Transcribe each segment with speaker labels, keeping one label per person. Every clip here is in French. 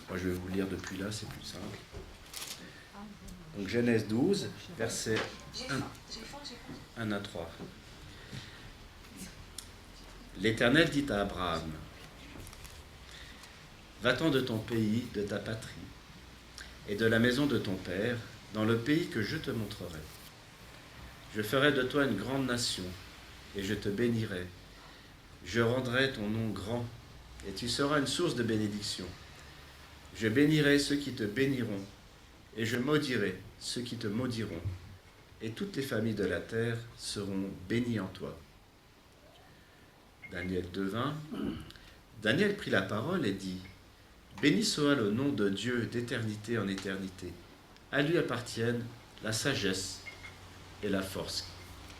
Speaker 1: Moi, je vais vous lire depuis là, c'est plus simple. Donc, Genèse 12, versets 1 à 3. L'Éternel dit à Abraham, « Va-t'en de ton pays, de ta patrie, et de la maison de ton père, dans le pays que je te montrerai. Je ferai de toi une grande nation, et je te bénirai. Je rendrai ton nom grand, et tu seras une source de bénédiction. Je bénirai ceux qui te béniront, et je maudirai ceux qui te maudiront, et toutes les familles de la terre seront bénies en toi. » Daniel 2,20. Daniel prit la parole et dit, « Béni soit le nom de Dieu d'éternité en éternité. À lui appartiennent la sagesse et la force.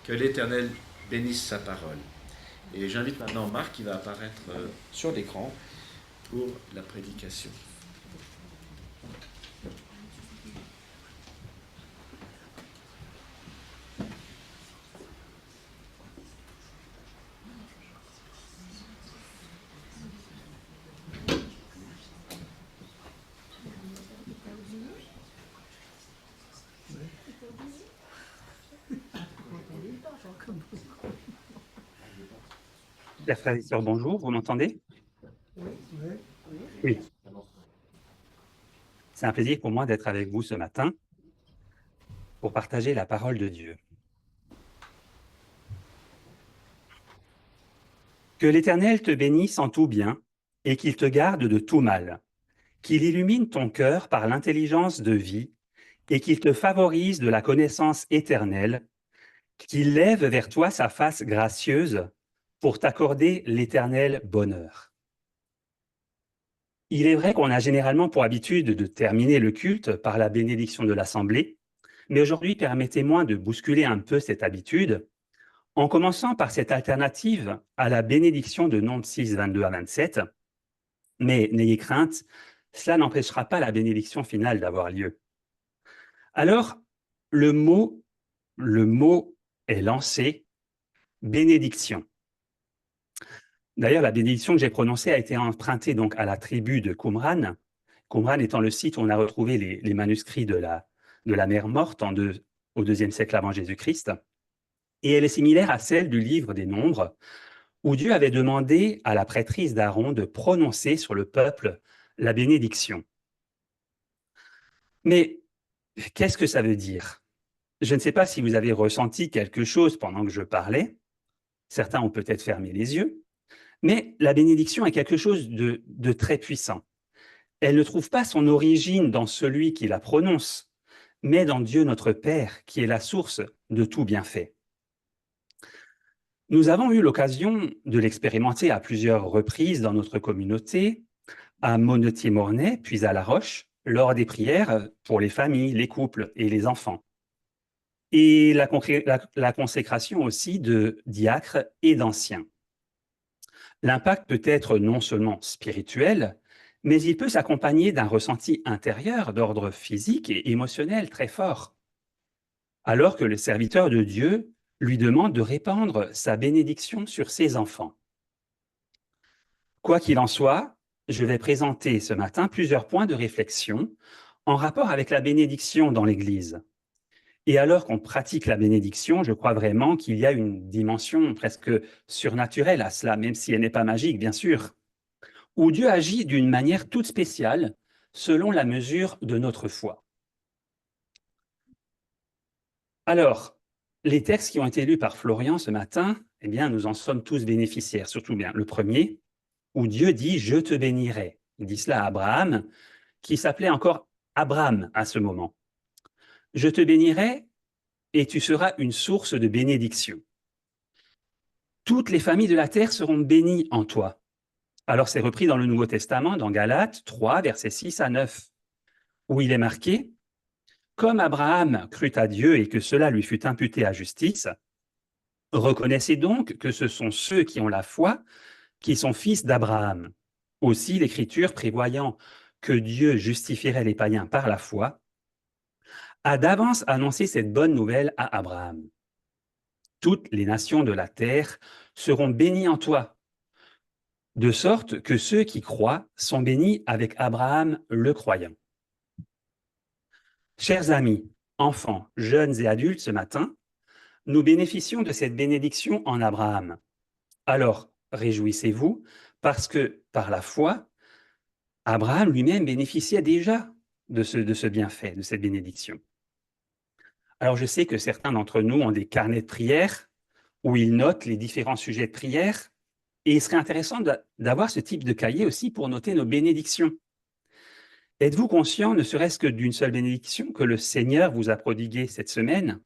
Speaker 1: Que l'Éternel bénisse sa parole. » Et j'invite maintenant Marc qui va apparaître sur l'écran pour la prédication.
Speaker 2: Chers frères et sœurs, bonjour, vous m'entendez? Oui. C'est un plaisir pour moi d'être avec vous ce matin pour partager la parole de Dieu. Que l'Éternel te bénisse en tout bien et qu'il te garde de tout mal, qu'il illumine ton cœur par l'intelligence de vie et qu'il te favorise de la connaissance éternelle, qu'il lève vers toi sa face gracieuse pour t'accorder l'éternel bonheur. Il est vrai qu'on a généralement pour habitude de terminer le culte par la bénédiction de l'Assemblée, mais aujourd'hui, permettez-moi de bousculer un peu cette habitude en commençant par cette alternative à la bénédiction de Nombres 6, 22 à 27. Mais n'ayez crainte, cela n'empêchera pas la bénédiction finale d'avoir lieu. Alors, le mot est lancé, bénédiction. D'ailleurs, la bénédiction que j'ai prononcée a été empruntée donc à la tribu de Qumran. Qumran étant le site où on a retrouvé les manuscrits de la mer morte au IIe siècle avant Jésus-Christ. Et elle est similaire à celle du livre des Nombres, où Dieu avait demandé à la prêtrise d'Aaron de prononcer sur le peuple la bénédiction. Mais qu'est-ce que ça veut dire? Je ne sais pas si vous avez ressenti quelque chose pendant que je parlais. Certains ont peut-être fermé les yeux. Mais la bénédiction est quelque chose de très puissant. Elle ne trouve pas son origine dans celui qui la prononce, mais dans Dieu notre Père, qui est la source de tout bienfait. Nous avons eu l'occasion de l'expérimenter à plusieurs reprises dans notre communauté, à Monetier-Mornay, puis à La Roche, lors des prières pour les familles, les couples et les enfants. Et la consécration aussi de diacres et d'anciens. L'impact peut être non seulement spirituel, mais il peut s'accompagner d'un ressenti intérieur d'ordre physique et émotionnel très fort. Alors que le serviteur de Dieu lui demande de répandre sa bénédiction sur ses enfants. Quoi qu'il en soit, je vais présenter ce matin plusieurs points de réflexion en rapport avec la bénédiction dans l'Église. Et alors qu'on pratique la bénédiction, je crois vraiment qu'il y a une dimension presque surnaturelle à cela, même si elle n'est pas magique, bien sûr, où Dieu agit d'une manière toute spéciale selon la mesure de notre foi. Alors, les textes qui ont été lus par Florian ce matin, eh bien, nous en sommes tous bénéficiaires, surtout bien le premier, où Dieu dit « Je te bénirai ». Il dit cela à Abraham, qui s'appelait encore Abraham à ce moment. « Je te bénirai et tu seras une source de bénédiction. Toutes les familles de la terre seront bénies en toi. » Alors, c'est repris dans le Nouveau Testament, dans Galates 3, versets 6 à 9, où il est marqué « Comme Abraham crut à Dieu et que cela lui fut imputé à justice, reconnaissez donc que ce sont ceux qui ont la foi qui sont fils d'Abraham. Aussi, l'Écriture, prévoyant que Dieu justifierait les païens par la foi, a d'avance annoncé cette bonne nouvelle à Abraham. Toutes les nations de la terre seront bénies en toi. de sorte que ceux qui croient sont bénis avec Abraham le croyant. Chers amis, enfants, jeunes et adultes, ce matin, nous bénéficions de cette bénédiction en Abraham. Alors, réjouissez-vous, parce que par la foi, Abraham lui-même bénéficiait déjà de ce bienfait, de cette bénédiction. Alors, je sais que certains d'entre nous ont des carnets de prière où ils notent les différents sujets de prière, et il serait intéressant d'avoir ce type de cahier aussi pour noter nos bénédictions. Êtes-vous conscient, ne serait-ce que d'une seule bénédiction que le Seigneur vous a prodiguée cette semaine?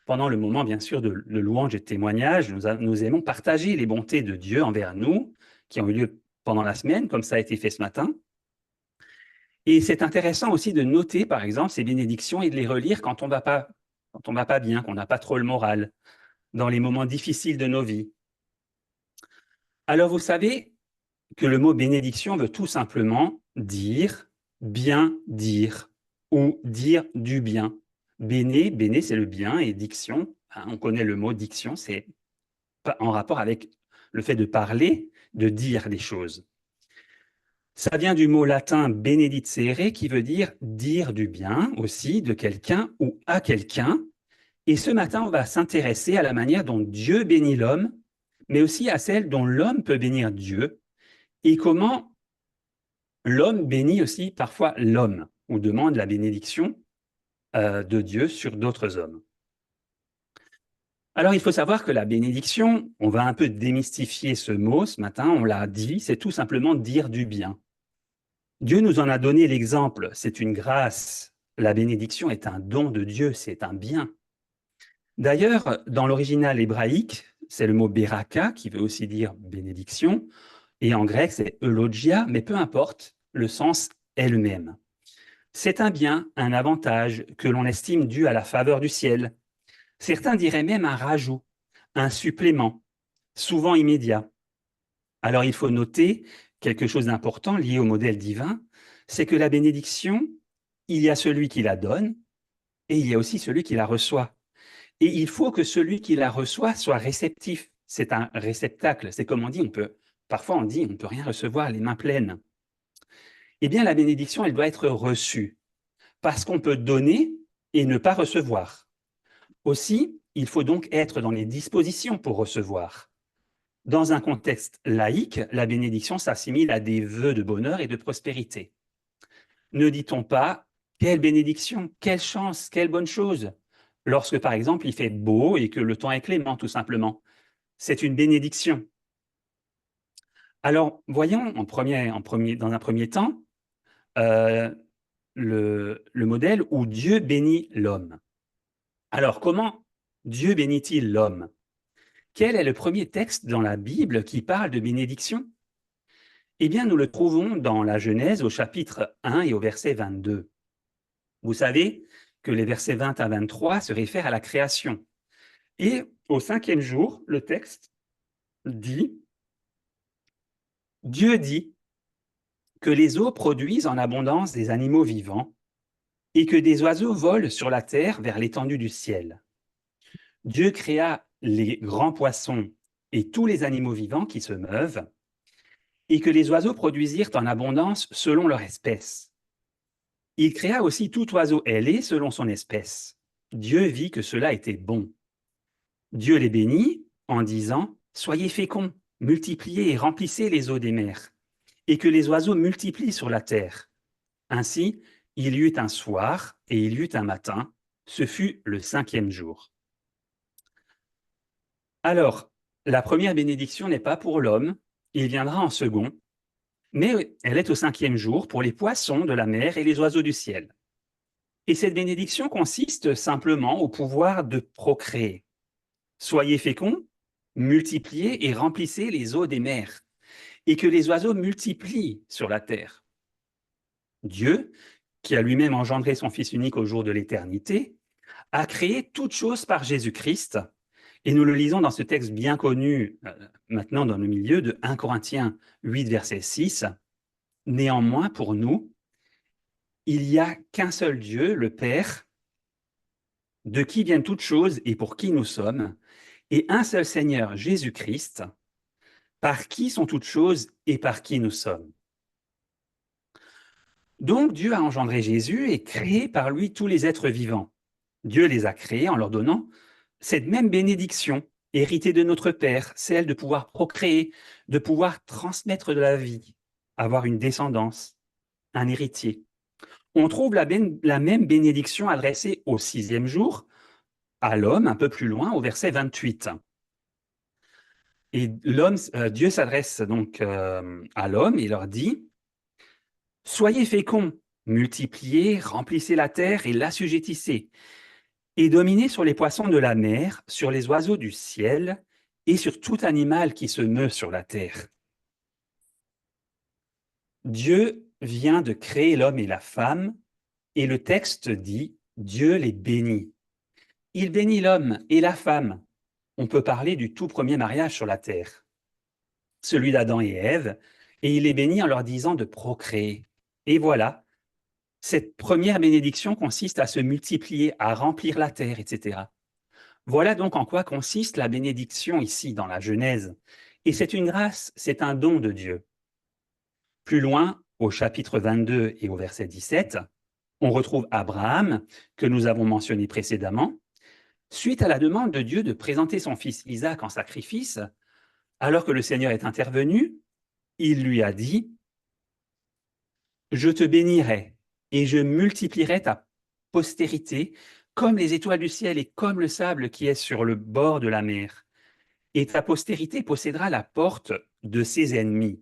Speaker 2: Pendant le moment, bien sûr, de louange et de témoignage, nous aimons partager les bontés de Dieu envers nous, qui ont eu lieu pendant la semaine, comme ça a été fait ce matin. Et c'est intéressant aussi de noter, par exemple, ces bénédictions et de les relire quand on va pas bien, qu'on n'a pas trop le moral, dans les moments difficiles de nos vies. Alors, vous savez que le mot bénédiction veut tout simplement dire, bien dire, ou dire du bien. Béné, c'est le bien, et diction, on connaît le mot diction, c'est en rapport avec le fait de parler, de dire des choses. Ça vient du mot latin benedicere, qui veut dire du bien aussi de quelqu'un ou à quelqu'un. Et ce matin, on va s'intéresser à la manière dont Dieu bénit l'homme, mais aussi à celle dont l'homme peut bénir Dieu, et comment l'homme bénit aussi parfois l'homme, ou demande la bénédiction de Dieu sur d'autres hommes. Alors, il faut savoir que la bénédiction, on va un peu démystifier ce mot ce matin, on l'a dit, c'est tout simplement dire du bien. Dieu nous en a donné l'exemple, c'est une grâce. La bénédiction est un don de Dieu, c'est un bien. D'ailleurs, dans l'original hébraïque, c'est le mot beraka qui veut aussi dire bénédiction, et en grec, c'est eulogia, mais peu importe, le sens est le même. C'est un bien, un avantage que l'on estime dû à la faveur du ciel. Certains diraient même un rajout, un supplément, souvent immédiat. Alors il faut noter quelque chose d'important lié au modèle divin, c'est que la bénédiction, il y a celui qui la donne et il y a aussi celui qui la reçoit. Et il faut que celui qui la reçoit soit réceptif. C'est un réceptacle. C'est comme on dit, parfois on dit, on ne peut rien recevoir les mains pleines. Eh bien, la bénédiction, elle doit être reçue, parce qu'on peut donner et ne pas recevoir. Aussi, il faut donc être dans les dispositions pour recevoir. Dans un contexte laïque, la bénédiction s'assimile à des vœux de bonheur et de prospérité. Ne dit-on pas « quelle bénédiction, quelle chance, quelle bonne chose » lorsque, par exemple, il fait beau et que le temps est clément, tout simplement. C'est une bénédiction. Alors, voyons dans un premier temps le modèle où Dieu bénit l'homme. Alors, comment Dieu bénit-il l'homme? Quel est le premier texte dans la Bible qui parle de bénédiction? Eh bien, nous le trouvons dans la Genèse au chapitre 1 et au verset 22. Vous savez que les versets 20 à 23 se réfèrent à la création. Et au 5e jour, le texte dit « Dieu dit que les eaux produisent en abondance des animaux vivants et que des oiseaux volent sur la terre vers l'étendue du ciel. Dieu créa les grands poissons et tous les animaux vivants qui se meuvent, et que les oiseaux produisirent en abondance selon leur espèce. Il créa aussi tout oiseau ailé selon son espèce. Dieu vit que cela était bon. Dieu les bénit en disant « Soyez féconds, multipliez et remplissez les eaux des mers, et que les oiseaux multiplient sur la terre. » Ainsi, il y eut un soir et il y eut un matin, ce fut le 5e jour. Alors, la première bénédiction n'est pas pour l'homme, il viendra en second, mais elle est au 5e jour pour les poissons de la mer et les oiseaux du ciel. Et cette bénédiction consiste simplement au pouvoir de procréer. Soyez féconds, multipliez et remplissez les eaux des mers, et que les oiseaux multiplient sur la terre. Dieu, qui a lui-même engendré son Fils unique au jour de l'éternité, a créé toutes choses par Jésus-Christ, et nous le lisons dans ce texte bien connu, maintenant dans le milieu de 1 Corinthiens 8, verset 6. « Néanmoins, pour nous, il n'y a qu'un seul Dieu, le Père, de qui viennent toutes choses et pour qui nous sommes, et un seul Seigneur, Jésus-Christ, par qui sont toutes choses et par qui nous sommes. Donc Dieu a engendré Jésus et créé par lui tous les êtres vivants. Dieu les a créés en leur donnant cette même bénédiction héritée de notre Père, celle de pouvoir procréer, de pouvoir transmettre de la vie, avoir une descendance, un héritier. On trouve la même bénédiction adressée au 6e jour à l'homme, un peu plus loin, au verset 28. Et Dieu s'adresse donc à l'homme et leur dit « Soyez féconds, multipliez, remplissez la terre et l'assujettissez, et dominez sur les poissons de la mer, sur les oiseaux du ciel et sur tout animal qui se meut sur la terre. » Dieu vient de créer l'homme et la femme, et le texte dit « Dieu les bénit ». Il bénit l'homme et la femme. On peut parler du tout premier mariage sur la terre, celui d'Adam et Ève, et il les bénit en leur disant de procréer. Et voilà, cette première bénédiction consiste à se multiplier, à remplir la terre, etc. Voilà donc en quoi consiste la bénédiction ici dans la Genèse. Et c'est une grâce, c'est un don de Dieu. Plus loin, au chapitre 22 et au verset 17, on retrouve Abraham, que nous avons mentionné précédemment. Suite à la demande de Dieu de présenter son fils Isaac en sacrifice, alors que le Seigneur est intervenu, il lui a dit « Je te bénirai et je multiplierai ta postérité comme les étoiles du ciel et comme le sable qui est sur le bord de la mer. Et ta postérité possédera la porte de ses ennemis. »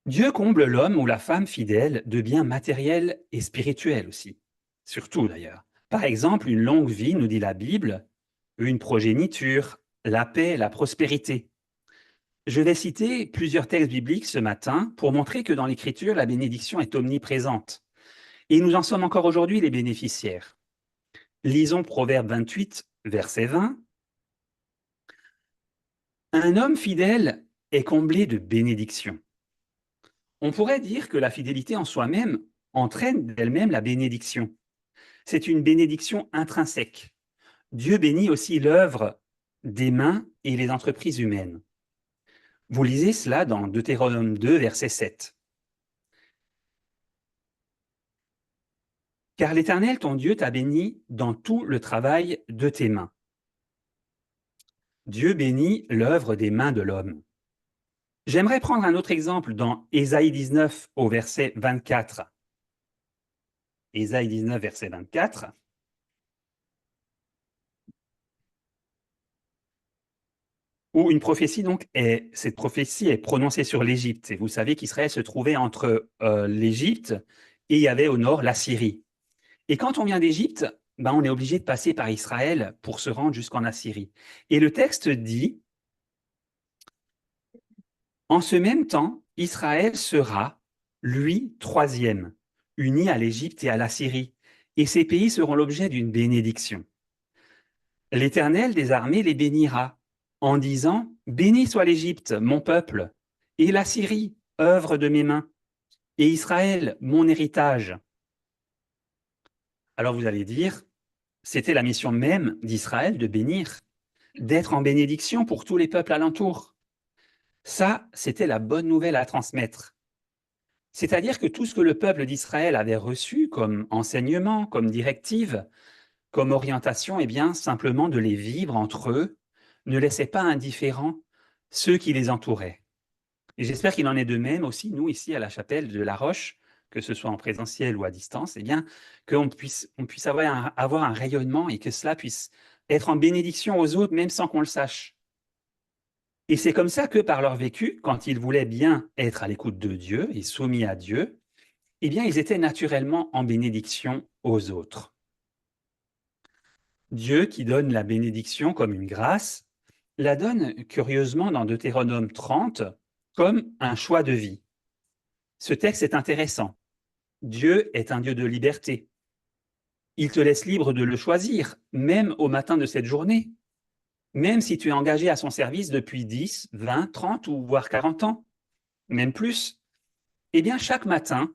Speaker 2: Dieu comble l'homme ou la femme fidèle de biens matériels et spirituels aussi, surtout d'ailleurs. Par exemple, une longue vie, nous dit la Bible, une progéniture, la paix, la prospérité. Je vais citer plusieurs textes bibliques ce matin pour montrer que dans l'Écriture, la bénédiction est omniprésente. Et nous en sommes encore aujourd'hui les bénéficiaires. Lisons Proverbe 28, verset 20. « Un homme fidèle est comblé de bénédictions. » On pourrait dire que la fidélité en soi-même entraîne d'elle-même la bénédiction. C'est une bénédiction intrinsèque. Dieu bénit aussi l'œuvre des mains et les entreprises humaines. Vous lisez cela dans Deutéronome 2, verset 7. « Car l'Éternel, ton Dieu, t'a béni dans tout le travail de tes mains. » Dieu bénit l'œuvre des mains de l'homme. J'aimerais prendre un autre exemple dans Ésaïe 19 au verset 24. Ésaïe 19, verset 24. Où une prophétie, donc, cette prophétie est prononcée sur l'Égypte. Et vous savez qu'Israël se trouvait entre l'Égypte et il y avait au nord la Syrie. Et quand on vient d'Égypte, ben, on est obligé de passer par Israël pour se rendre jusqu'en Assyrie. Et le texte dit « En ce même temps, Israël sera, lui, troisième, uni à l'Égypte et à la Syrie, et ces pays seront l'objet d'une bénédiction. L'Éternel des armées les bénira, en disant « Béni soit l'Égypte, mon peuple, et la Syrie, œuvre de mes mains, et Israël, mon héritage. » Alors vous allez dire, c'était la mission même d'Israël de bénir, d'être en bénédiction pour tous les peuples alentours. Ça, c'était la bonne nouvelle à transmettre. C'est-à-dire que tout ce que le peuple d'Israël avait reçu comme enseignement, comme directive, comme orientation, eh bien, simplement de les vivre entre eux, ne laissait pas indifférents ceux qui les entouraient. Et j'espère qu'il en est de même aussi, nous, ici, à la chapelle de La Roche, que ce soit en présentiel ou à distance, eh bien, qu'on puisse avoir un rayonnement et que cela puisse être en bénédiction aux autres, même sans qu'on le sache. Et c'est comme ça que, par leur vécu, quand ils voulaient bien être à l'écoute de Dieu et soumis à Dieu, eh bien, ils étaient naturellement en bénédiction aux autres. Dieu, qui donne la bénédiction comme une grâce, la donne curieusement dans Deutéronome 30 comme un choix de vie. Ce texte est intéressant. Dieu est un Dieu de liberté. Il te laisse libre de le choisir, même au matin de cette journée, même si tu es engagé à son service depuis 10, 20, 30 ou voire 40 ans, même plus. Eh bien, chaque matin,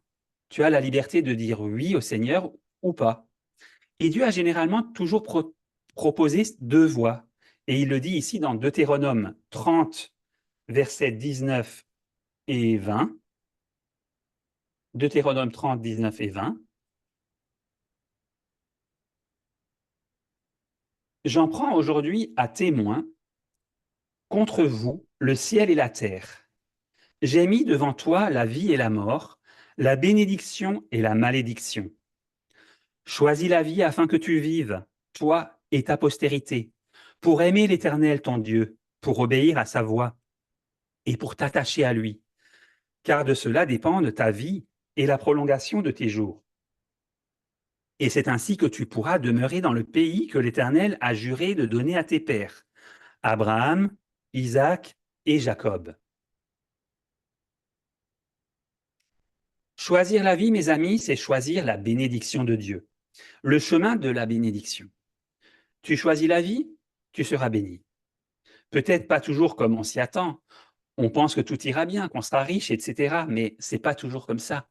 Speaker 2: tu as la liberté de dire oui au Seigneur ou pas. Et Dieu a généralement toujours proposé deux voies. Et il le dit ici dans Deutéronome 30, versets 19 et 20. Deutéronome 30, 19 et 20. J'en prends aujourd'hui à témoin contre vous le ciel et la terre. J'ai mis devant toi la vie et la mort, la bénédiction et la malédiction. Choisis la vie afin que tu vives, toi et ta postérité, pour aimer l'Éternel ton Dieu, pour obéir à sa voix et pour t'attacher à lui, car de cela dépendent ta vie et la prolongation de tes jours. Et c'est ainsi que tu pourras demeurer dans le pays que l'Éternel a juré de donner à tes pères, Abraham, Isaac et Jacob. Choisir la vie, mes amis, c'est choisir la bénédiction de Dieu, le chemin de la bénédiction. Tu choisis la vie, tu seras béni. Peut-être pas toujours comme on s'y attend. On pense que tout ira bien, qu'on sera riche, etc. Mais c'est pas toujours comme ça.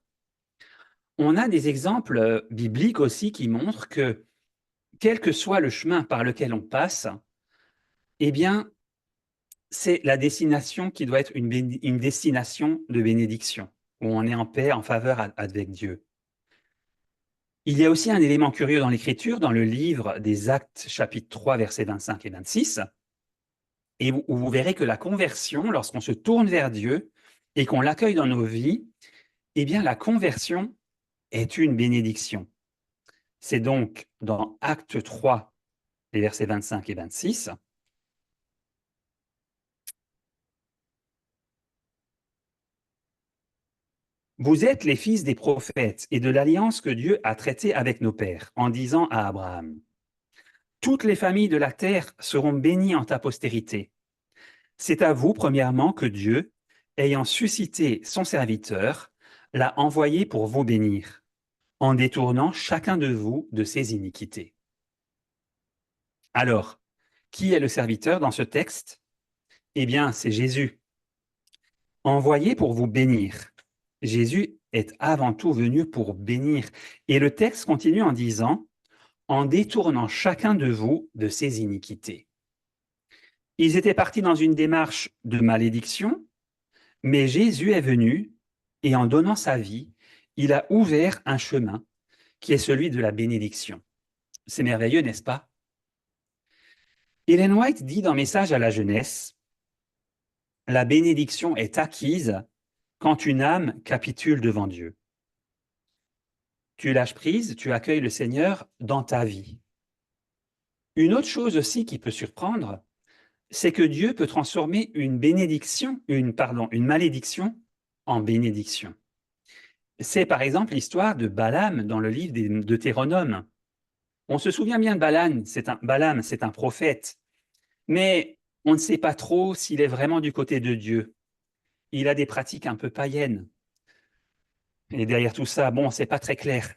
Speaker 2: On a des exemples bibliques aussi qui montrent que, quel que soit le chemin par lequel on passe, eh bien, c'est la destination qui doit être une destination de bénédiction, où on est en paix, en faveur avec Dieu. Il y a aussi un élément curieux dans l'Écriture, dans le livre des Actes, chapitre 3, versets 25 et 26, et où vous verrez que la conversion, lorsqu'on se tourne vers Dieu et qu'on l'accueille dans nos vies, eh bien, la conversion est une bénédiction. C'est donc dans Acte 3, les versets 25 et 26. Vous êtes les fils des prophètes et de l'alliance que Dieu a traitée avec nos pères, en disant à Abraham, « Toutes les familles de la terre seront bénies en ta postérité. » C'est à vous, premièrement, que Dieu, ayant suscité son serviteur, l'a envoyé pour vous bénir, en détournant chacun de vous de ses iniquités. Alors, qui est le serviteur dans ce texte? Eh bien, c'est Jésus, envoyé pour vous bénir. Jésus est avant tout venu pour bénir. Et le texte continue en disant, en détournant chacun de vous de ses iniquités. Ils étaient partis dans une démarche de malédiction, mais Jésus est venu et en donnant sa vie, il a ouvert un chemin qui est celui de la bénédiction. C'est merveilleux, n'est-ce pas? Ellen White dit dans Message à la jeunesse, « La bénédiction est acquise quand une âme capitule devant Dieu. Tu lâches prise, tu accueilles le Seigneur dans ta vie. » Une autre chose aussi qui peut surprendre, c'est que Dieu peut transformer une malédiction en bénédiction. C'est par exemple l'histoire de Balaam dans le livre de Deutéronome. On se souvient bien de Balaam, c'est un prophète, mais on ne sait pas trop s'il est vraiment du côté de Dieu. Il a des pratiques un peu païennes. Et derrière tout ça, bon, c'est pas très clair.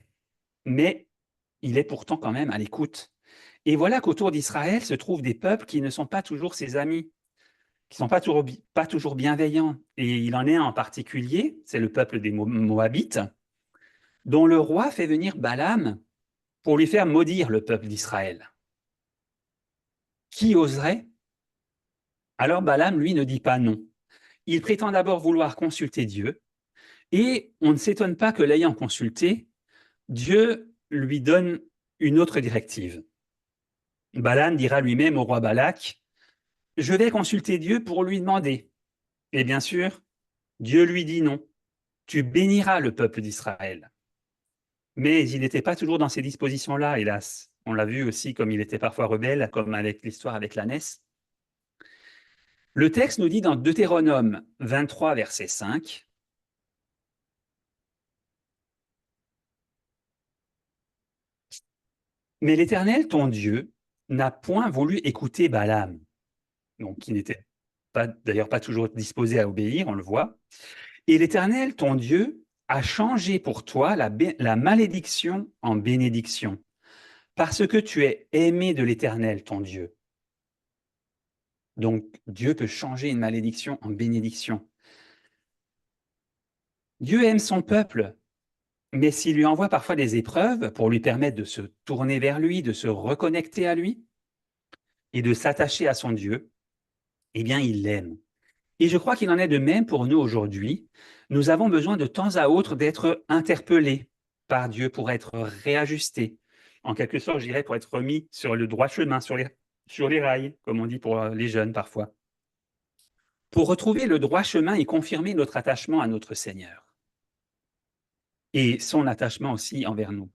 Speaker 2: Mais il est pourtant quand même à l'écoute. Et voilà qu'autour d'Israël se trouvent des peuples qui ne sont pas toujours ses amis, qui ne sont pas toujours bienveillants. Et il en est un en particulier, c'est le peuple des Moabites, dont le roi fait venir Balaam pour lui faire maudire le peuple d'Israël. Qui oserait? Alors Balaam, lui, ne dit pas non. Il prétend d'abord vouloir consulter Dieu, et on ne s'étonne pas que l'ayant consulté, Dieu lui donne une autre directive. Balaam dira lui-même au roi Balak, « Je vais consulter Dieu pour lui demander. » Et bien sûr, Dieu lui dit non. « Tu béniras le peuple d'Israël. » Mais il n'était pas toujours dans ces dispositions-là, hélas. On l'a vu aussi comme il était parfois rebelle, comme avec l'histoire avec l'ânesse. Le texte nous dit dans Deutéronome 23, verset 5, « Mais l'Éternel, ton Dieu, n'a point voulu écouter Balaam. » Donc, qui n'était d'ailleurs pas toujours disposé à obéir, on le voit. « Et l'Éternel, ton Dieu, a changé pour toi la malédiction en bénédiction, parce que tu es aimé de l'Éternel, ton Dieu. » Donc, Dieu peut changer une malédiction en bénédiction. Dieu aime son peuple, mais s'il lui envoie parfois des épreuves pour lui permettre de se tourner vers lui, de se reconnecter à lui, et de s'attacher à son Dieu, eh bien, il l'aime. Et je crois qu'il en est de même pour nous aujourd'hui. Nous avons besoin de temps à autre d'être interpellés par Dieu pour être réajustés. En quelque sorte, je dirais, pour être remis sur le droit chemin, sur les rails, comme on dit pour les jeunes parfois. Pour retrouver le droit chemin et confirmer notre attachement à notre Seigneur. Et son attachement aussi envers nous.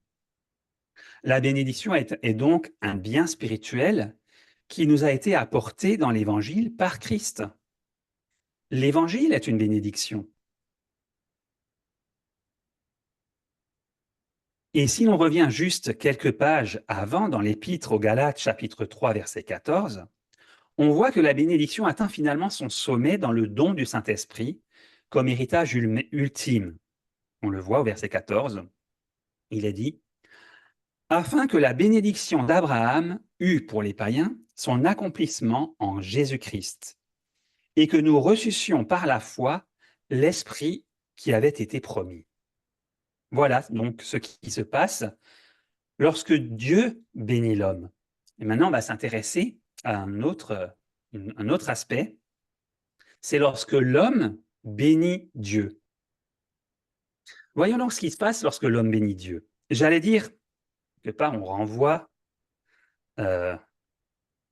Speaker 2: La bénédiction est donc un bien spirituel qui nous a été apporté dans l'Évangile par Christ. L'Évangile est une bénédiction. Et si l'on revient juste quelques pages avant dans l'Épître aux Galates, chapitre 3, verset 14, on voit que la bénédiction atteint finalement son sommet dans le don du Saint-Esprit comme héritage ultime. On le voit au verset 14, il est dit « Afin que la bénédiction d'Abraham eût pour les païens son accomplissement en Jésus-Christ, et que nous reçussions par la foi l'Esprit qui avait été promis. » Voilà donc ce qui se passe lorsque Dieu bénit l'homme. Et maintenant, on va s'intéresser à un autre aspect, c'est lorsque l'homme bénit Dieu. Voyons donc ce qui se passe lorsque l'homme bénit Dieu. J'allais dire, quelque part, on renvoie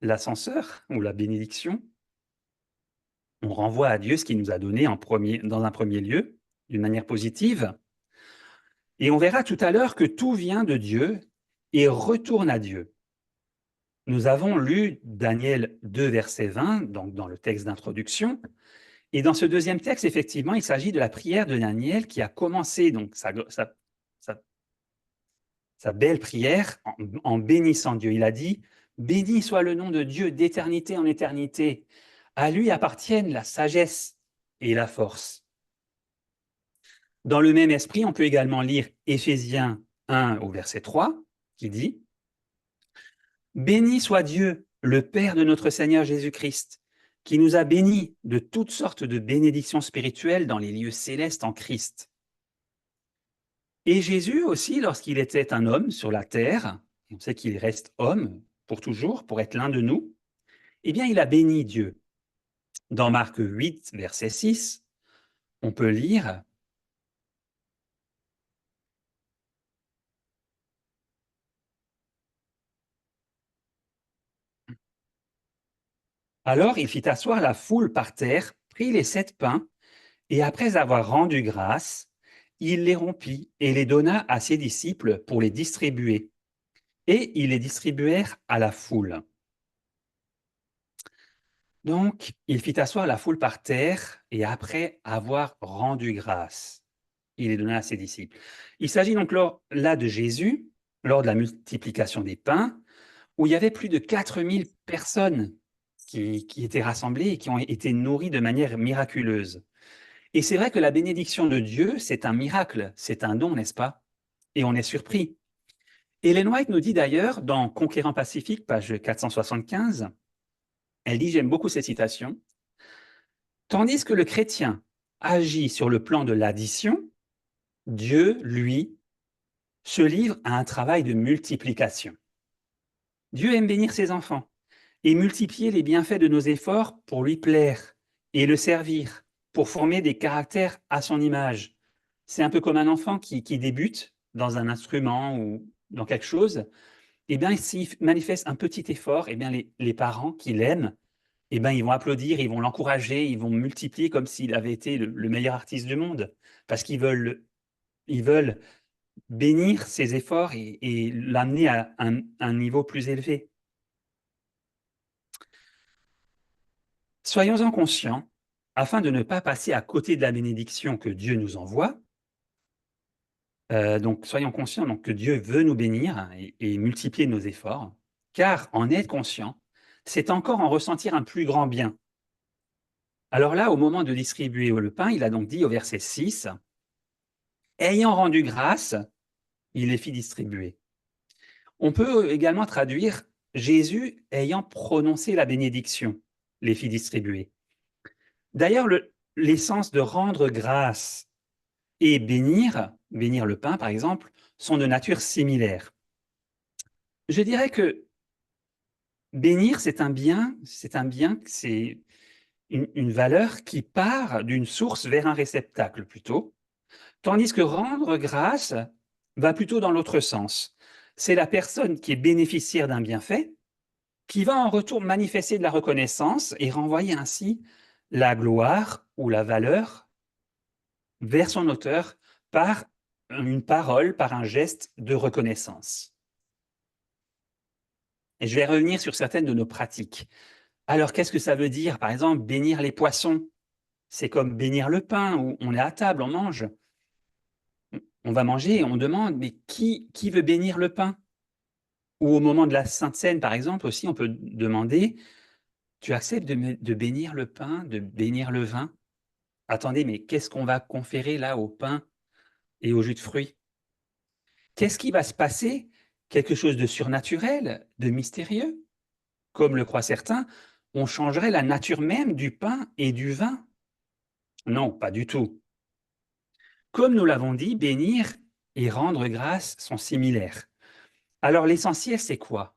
Speaker 2: l'ascenseur ou la bénédiction, on renvoie à Dieu ce qu'il nous a donné dans un premier lieu, d'une manière positive, et on verra tout à l'heure que tout vient de Dieu et retourne à Dieu. Nous avons lu Daniel 2, verset 20, donc dans le texte d'introduction. Et dans ce deuxième texte, effectivement, il s'agit de la prière de Daniel qui a commencé donc sa belle prière en bénissant Dieu. Il a dit « Béni soit le nom de Dieu d'éternité en éternité. À lui appartiennent la sagesse et la force. » Dans le même esprit, on peut également lire Éphésiens 1 au verset 3, qui dit « Béni soit Dieu, le Père de notre Seigneur Jésus-Christ, qui nous a bénis de toutes sortes de bénédictions spirituelles dans les lieux célestes en Christ. » Et Jésus aussi, lorsqu'il était un homme sur la terre, on sait qu'il reste homme pour toujours, pour être l'un de nous, eh bien, il a béni Dieu. Dans Marc 8, verset 6, on peut lire « Alors il fit asseoir la foule par terre, prit les 7 pains, et après avoir rendu grâce, il les rompit et les donna à ses disciples pour les distribuer. Et ils les distribuèrent à la foule. » Donc, il fit asseoir la foule par terre, et après avoir rendu grâce, il les donna à ses disciples. Il s'agit donc là de Jésus, lors de la multiplication des pains, où il y avait plus de 4000 personnes qui étaient rassemblées et qui ont été nourries de manière miraculeuse. Et c'est vrai que la bénédiction de Dieu, c'est un miracle, c'est un don, n'est-ce pas? Et on est surpris. Ellen White nous dit d'ailleurs, dans Conquérant Pacifique, page 475, elle dit, j'aime beaucoup cette citation, « Tandis que le chrétien agit sur le plan de l'addition, Dieu, lui, se livre à un travail de multiplication. Dieu aime bénir ses enfants et multiplier les bienfaits de nos efforts pour lui plaire et le servir, pour former des caractères à son image. » C'est un peu comme un enfant qui débute dans un instrument ou dans quelque chose. Eh bien, s'il manifeste un petit effort, eh bien, les parents qui l'aiment, eh bien, ils vont applaudir, ils vont l'encourager, ils vont multiplier comme s'il avait été le meilleur artiste du monde, parce qu'ils veulent bénir ses efforts et l'amener à un niveau plus élevé. Soyons-en conscients, afin de ne pas passer à côté de la bénédiction que Dieu nous envoie. Donc, soyons conscients donc, que Dieu veut nous bénir et multiplier nos efforts, car en être conscient, c'est encore en ressentir un plus grand bien. Alors là, au moment de distribuer le pain, il a donc dit au verset 6, « Ayant rendu grâce, il les fit distribuer. » On peut également traduire « Jésus ayant prononcé la bénédiction, les fit distribuer. » D'ailleurs, l'essence de rendre grâce et bénir le pain, par exemple, sont de nature similaire. Je dirais que Bénir, c'est une valeur qui part d'une source vers un réceptacle plutôt, tandis que rendre grâce va plutôt dans l'autre sens. C'est la personne qui est bénéficiaire d'un bienfait qui va en retour manifester de la reconnaissance et renvoyer ainsi la gloire ou la valeur vers son auteur par une parole, par un geste de reconnaissance. Et je vais revenir sur certaines de nos pratiques. Alors, qu'est-ce que ça veut dire? Par exemple, bénir les poissons. C'est comme bénir le pain, où on est à table, on mange. On va manger et on demande, mais qui veut bénir le pain? Ou au moment de la Sainte Seine, par exemple, aussi, on peut demander, tu acceptes de bénir le pain, de bénir le vin? Attendez, mais qu'est-ce qu'on va conférer là au pain et au jus de fruits? Qu'est-ce qui va se passer? Quelque chose de surnaturel, de mystérieux? Comme le croient certains, on changerait la nature même du pain et du vin? Non, pas du tout. Comme nous l'avons dit, bénir et rendre grâce sont similaires. Alors l'essentiel, c'est quoi?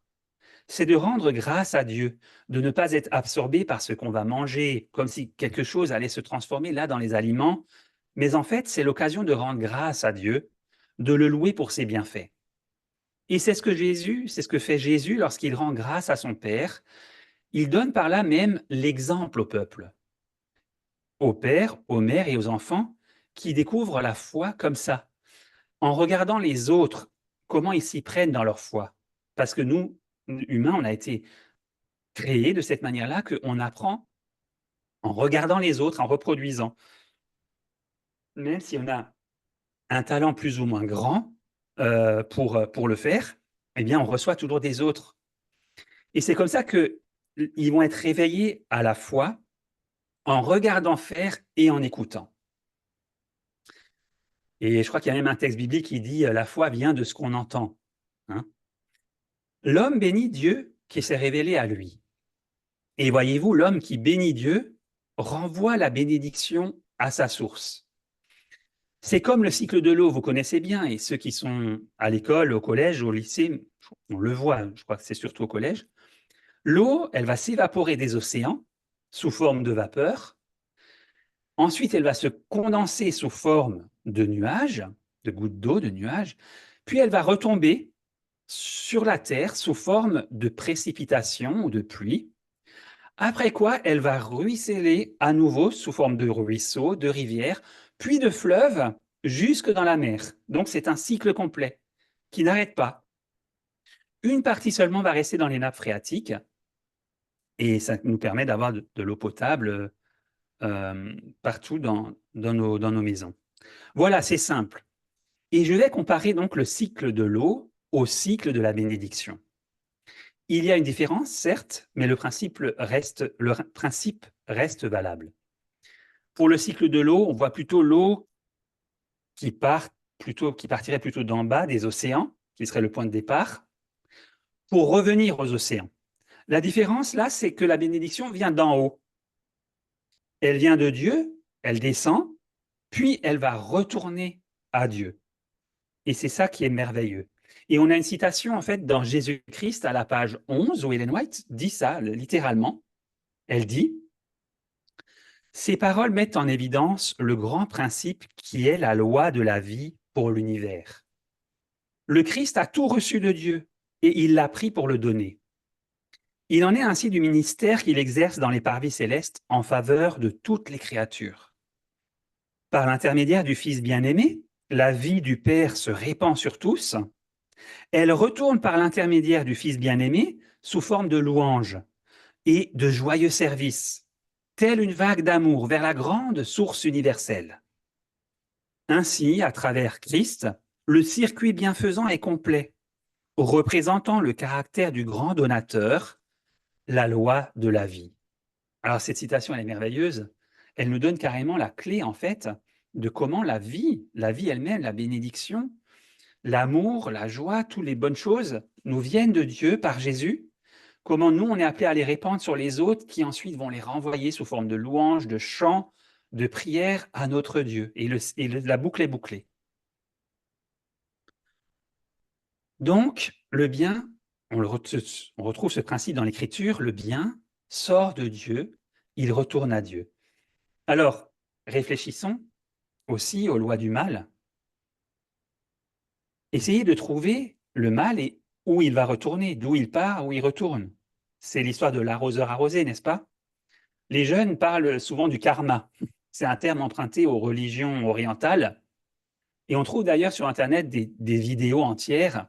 Speaker 2: C'est de rendre grâce à Dieu, de ne pas être absorbé par ce qu'on va manger, comme si quelque chose allait se transformer là dans les aliments, mais en fait, c'est l'occasion de rendre grâce à Dieu, de le louer pour ses bienfaits. Et c'est ce que fait Jésus lorsqu'il rend grâce à son Père. Il donne par là même l'exemple au peuple, aux pères, aux mères et aux enfants qui découvrent la foi comme ça, en regardant les autres, comment ils s'y prennent dans leur foi. Parce que nous, humains, on a été créés de cette manière-là qu'on apprend en regardant les autres, en reproduisant. Même si on a un talent plus ou moins grand pour le faire, eh bien, on reçoit toujours des autres. Et c'est comme ça qu'ils vont être réveillés à la foi en regardant faire et en écoutant. Et je crois qu'il y a même un texte biblique qui dit la foi vient de ce qu'on entend. Hein. L'homme bénit Dieu qui s'est révélé à lui. Et voyez-vous, l'homme qui bénit Dieu renvoie la bénédiction à sa source. C'est comme le cycle de l'eau, vous connaissez bien, et ceux qui sont à l'école, au collège, au lycée, on le voit, je crois que c'est surtout au collège. L'eau, elle va s'évaporer des océans sous forme de vapeur. Ensuite, elle va se condenser sous forme de nuages, de gouttes d'eau, de nuages. Puis elle va retomber sur la terre sous forme de précipitation ou de pluie. Après quoi, elle va ruisseler à nouveau sous forme de ruisseaux, de rivières, puis de fleuves jusque dans la mer. Donc c'est un cycle complet qui n'arrête pas. Une partie seulement va rester dans les nappes phréatiques et ça nous permet d'avoir de l'eau potable partout dans nos maisons. Voilà, c'est simple. Et je vais comparer donc le cycle de l'eau au cycle de la bénédiction. Il y a une différence, certes, mais le principe reste valable. Pour le cycle de l'eau, on voit plutôt l'eau qui partirait plutôt d'en bas des océans, qui serait le point de départ, pour revenir aux océans. La différence, là, c'est que la bénédiction vient d'en haut. Elle vient de Dieu, elle descend, puis elle va retourner à Dieu. Et c'est ça qui est merveilleux. Et on a une citation, en fait, dans Jésus-Christ, à la page 11, où Ellen White dit ça, littéralement. Elle dit « Ces paroles mettent en évidence le grand principe qui est la loi de la vie pour l'univers. Le Christ a tout reçu de Dieu, et il l'a pris pour le donner. Il en est ainsi du ministère qu'il exerce dans les parvis célestes en faveur de toutes les créatures. Par l'intermédiaire du Fils bien-aimé, la vie du Père se répand sur tous. Elle retourne par l'intermédiaire du Fils bien-aimé sous forme de louanges et de joyeux services, telle une vague d'amour vers la grande source universelle. Ainsi, à travers Christ, le circuit bienfaisant est complet, représentant le caractère du grand donateur, la loi de la vie. » Alors cette citation, elle est merveilleuse. Elle nous donne carrément la clé, en fait, de comment la vie elle-même, la bénédiction, l'amour, la joie, toutes les bonnes choses nous viennent de Dieu par Jésus. Comment nous, on est appelés à les répandre sur les autres qui ensuite vont les renvoyer sous forme de louanges, de chants, de prières à notre Dieu. Et la boucle est bouclée. Donc, le bien on retrouve ce principe dans l'Écriture, le bien sort de Dieu, il retourne à Dieu. Alors, réfléchissons aussi aux lois du mal. Essayez de trouver le mal et où il va retourner, d'où il part, où il retourne. C'est l'histoire de l'arroseur arrosé, n'est-ce pas? Les jeunes parlent souvent du karma. C'est un terme emprunté aux religions orientales. Et on trouve d'ailleurs sur Internet des vidéos entières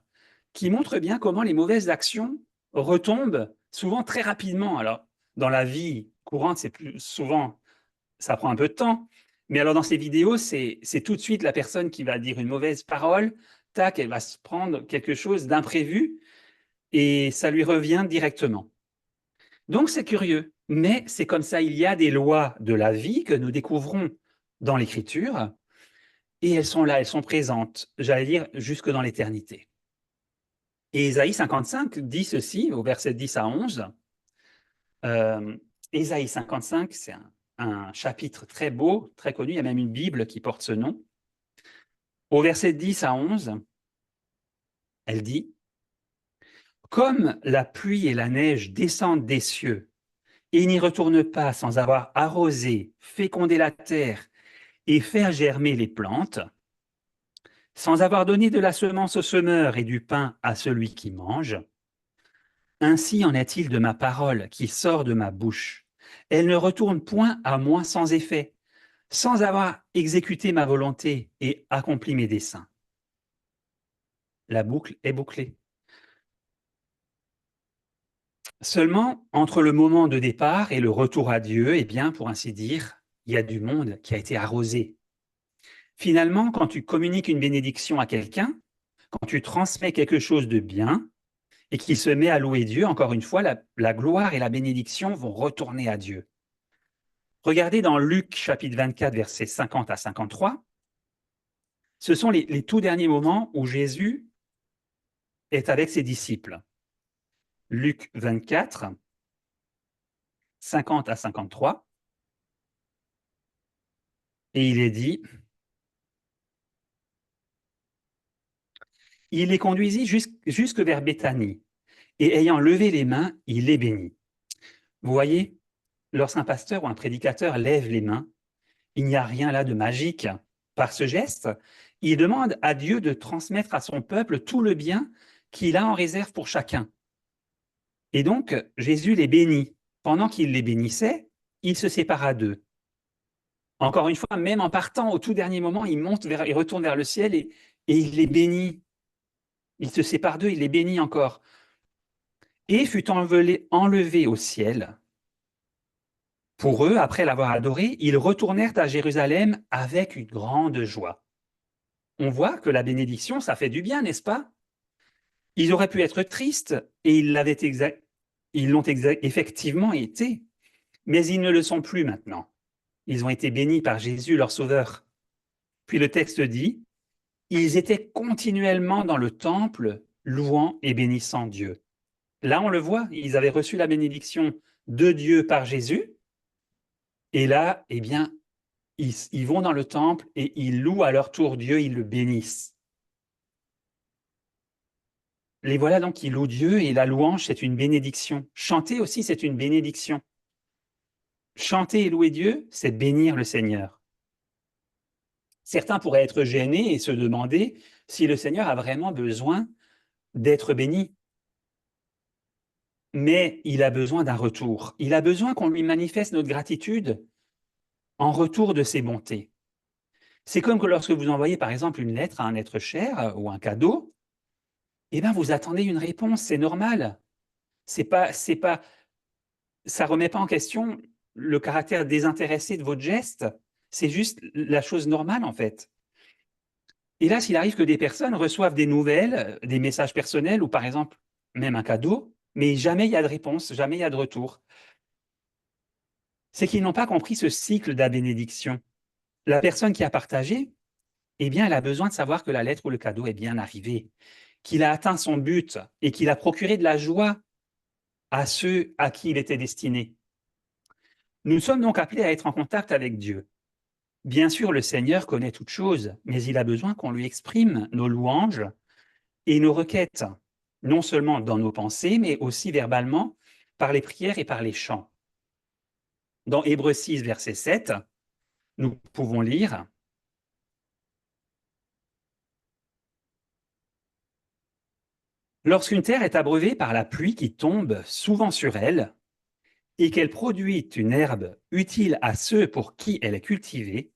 Speaker 2: qui montrent bien comment les mauvaises actions retombent souvent très rapidement. Alors, dans la vie courante, c'est plus souvent, ça prend un peu de temps. Mais alors, dans ces vidéos, c'est tout de suite la personne qui va dire une mauvaise parole, tac, elle va se prendre quelque chose d'imprévu et ça lui revient directement. Donc, c'est curieux, mais c'est comme ça. Il y a des lois de la vie que nous découvrons dans l'Écriture et elles sont là, elles sont présentes, j'allais dire, jusque dans l'éternité. Et Ésaïe 55 dit ceci, au verset 10 à 11. Ésaïe 55, c'est un chapitre très beau, très connu, il y a même une Bible qui porte ce nom. Au verset 10 à 11, elle dit « Comme la pluie et la neige descendent des cieux et n'y retournent pas sans avoir arrosé, fécondé la terre et faire germer les plantes, sans avoir donné de la semence au semeur et du pain à celui qui mange, ainsi en est-il de ma parole qui sort de ma bouche. Elle ne retourne point à moi sans effet, sans avoir exécuté ma volonté et accompli mes desseins. » La boucle est bouclée. Seulement, entre le moment de départ et le retour à Dieu, eh bien, pour ainsi dire, il y a du monde qui a été arrosé. Finalement, quand tu communiques une bénédiction à quelqu'un, quand tu transmets quelque chose de bien et qu'il se met à louer Dieu, encore une fois, la gloire et la bénédiction vont retourner à Dieu. Regardez dans Luc chapitre 24, versets 50 à 53. Ce sont les tout derniers moments où Jésus est avec ses disciples. Luc 24, 50 à 53. Et il est dit, il les conduisit jusque vers Béthanie, et ayant levé les mains, il les bénit. Vous voyez, lorsqu'un pasteur ou un prédicateur lève les mains, il n'y a rien là de magique. Par ce geste, il demande à Dieu de transmettre à son peuple tout le bien qu'il a en réserve pour chacun. Et donc, Jésus les bénit. Pendant qu'il les bénissait, il se sépara d'eux. Encore une fois, même en partant au tout dernier moment, il retourne vers le ciel et il les bénit. Il se sépare d'eux, il les bénit encore. Et fut enlevé au ciel. Pour eux, après l'avoir adoré, ils retournèrent à Jérusalem avec une grande joie. On voit que la bénédiction, ça fait du bien, n'est-ce pas? Ils auraient pu être tristes, et ils l'ont effectivement été, mais ils ne le sont plus maintenant. Ils ont été bénis par Jésus, leur Sauveur. Puis le texte dit, ils étaient continuellement dans le temple, louant et bénissant Dieu. Là, on le voit, ils avaient reçu la bénédiction de Dieu par Jésus, et là, eh bien, ils vont dans le temple et ils louent à leur tour Dieu, ils le bénissent. Les voilà donc qui louent Dieu, et la louange, c'est une bénédiction. Chanter aussi, c'est une bénédiction. Chanter et louer Dieu, c'est bénir le Seigneur. Certains pourraient être gênés et se demander si le Seigneur a vraiment besoin d'être béni. Mais il a besoin d'un retour. Il a besoin qu'on lui manifeste notre gratitude en retour de ses bontés. C'est comme que lorsque vous envoyez par exemple une lettre à un être cher ou un cadeau, eh bien vous attendez une réponse, c'est normal. Ça remet pas en question le caractère désintéressé de votre geste, c'est juste la chose normale en fait. Et là, s'il arrive que des personnes reçoivent des nouvelles, des messages personnels ou par exemple même un cadeau, mais jamais il y a de réponse, jamais il y a de retour, c'est qu'ils n'ont pas compris ce cycle de la bénédiction. La personne qui a partagé, eh bien, elle a besoin de savoir que la lettre ou le cadeau est bien arrivé, qu'il a atteint son but et qu'il a procuré de la joie à ceux à qui il était destiné. Nous sommes donc appelés à être en contact avec Dieu. Bien sûr, le Seigneur connaît toutes choses, mais il a besoin qu'on lui exprime nos louanges et nos requêtes. non seulement dans nos pensées, mais aussi verbalement, par les prières et par les chants. Dans Hébreux 6, verset 7, nous pouvons lire « Lorsqu'une terre est abreuvée par la pluie qui tombe souvent sur elle, et qu'elle produit une herbe utile à ceux pour qui elle est cultivée,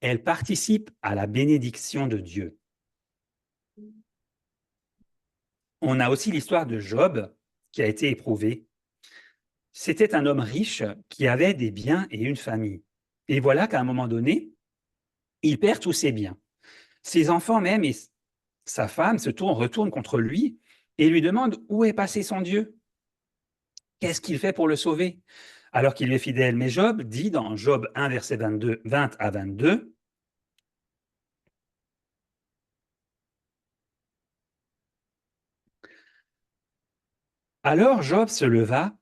Speaker 2: elle participe à la bénédiction de Dieu. » On a aussi l'histoire de Job qui a été éprouvé. C'était un homme riche qui avait des biens et une famille. Et voilà qu'à un moment donné, il perd tous ses biens. Ses enfants même et sa femme retournent contre lui et lui demandent où est passé son Dieu. Qu'est-ce qu'il fait pour le sauver? Alors qu'il lui est fidèle. Mais Job dit dans Job 1, verset 20 à 22, « Alors Job se leva,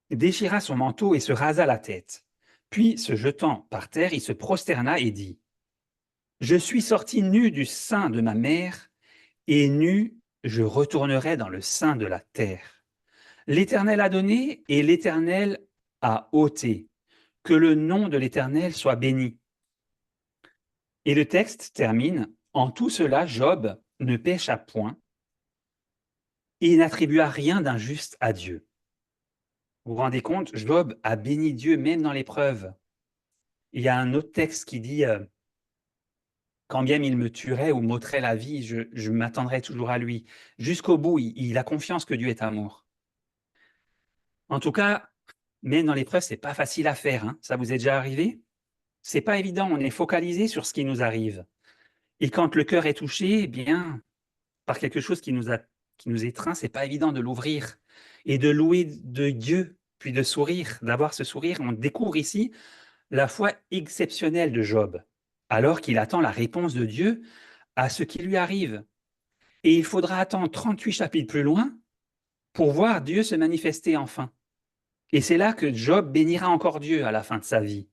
Speaker 2: déchira son manteau et se rasa la tête. Puis, se jetant par terre, il se prosterna et dit, « Je suis sorti nu du sein de ma mère, et nu je retournerai dans le sein de la terre. L'Éternel a donné et l'Éternel a ôté. Que le nom de l'Éternel soit béni. » Et le texte termine, « En tout cela, Job ne pécha point et n'attribua rien d'injuste à Dieu. » Vous vous rendez compte, Job a béni Dieu même dans l'épreuve. Il y a un autre texte qui dit quand bien il me tuerait ou m'ôterait la vie, je m'attendrai toujours à lui. Jusqu'au bout, il a confiance que Dieu est amour. En tout cas, même dans l'épreuve, c'est pas facile à faire. Hein. Ça vous est déjà arrivé? C'est pas évident. On est focalisé sur ce qui nous arrive. Et quand le cœur est touché, eh bien, par quelque chose qui nous étreint, c'est pas évident de l'ouvrir et de louer de Dieu, puis de sourire, d'avoir ce sourire. On découvre ici la foi exceptionnelle de Job, alors qu'il attend la réponse de Dieu à ce qui lui arrive. Et il faudra attendre 38 chapitres plus loin pour voir Dieu se manifester enfin. Et c'est là que Job bénira encore Dieu à la fin de sa vie.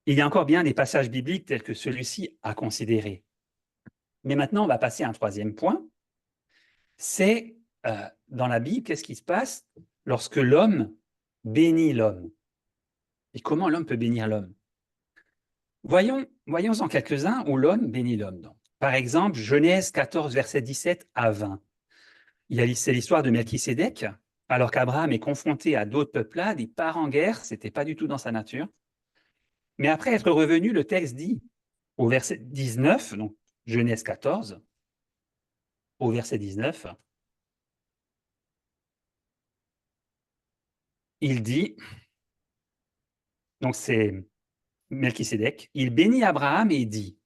Speaker 2: Il y a encore bien des passages bibliques tels que celui-ci à considérer. Mais maintenant, on va passer à un troisième point. C'est dans la Bible, qu'est-ce qui se passe lorsque l'homme bénit l'homme? Et comment l'homme peut bénir l'homme? Voyons en quelques-uns où l'homme bénit l'homme. Par exemple, Genèse 14, verset 17 à 20. C'est l'histoire de Melchisédek, alors qu'Abraham est confronté à d'autres peuplades, il part en guerre, ce n'était pas du tout dans sa nature. Mais après être revenu, le texte dit, au verset 19, donc Genèse 14, au verset 19, il dit, donc c'est Melchisédek, il bénit Abraham et dit,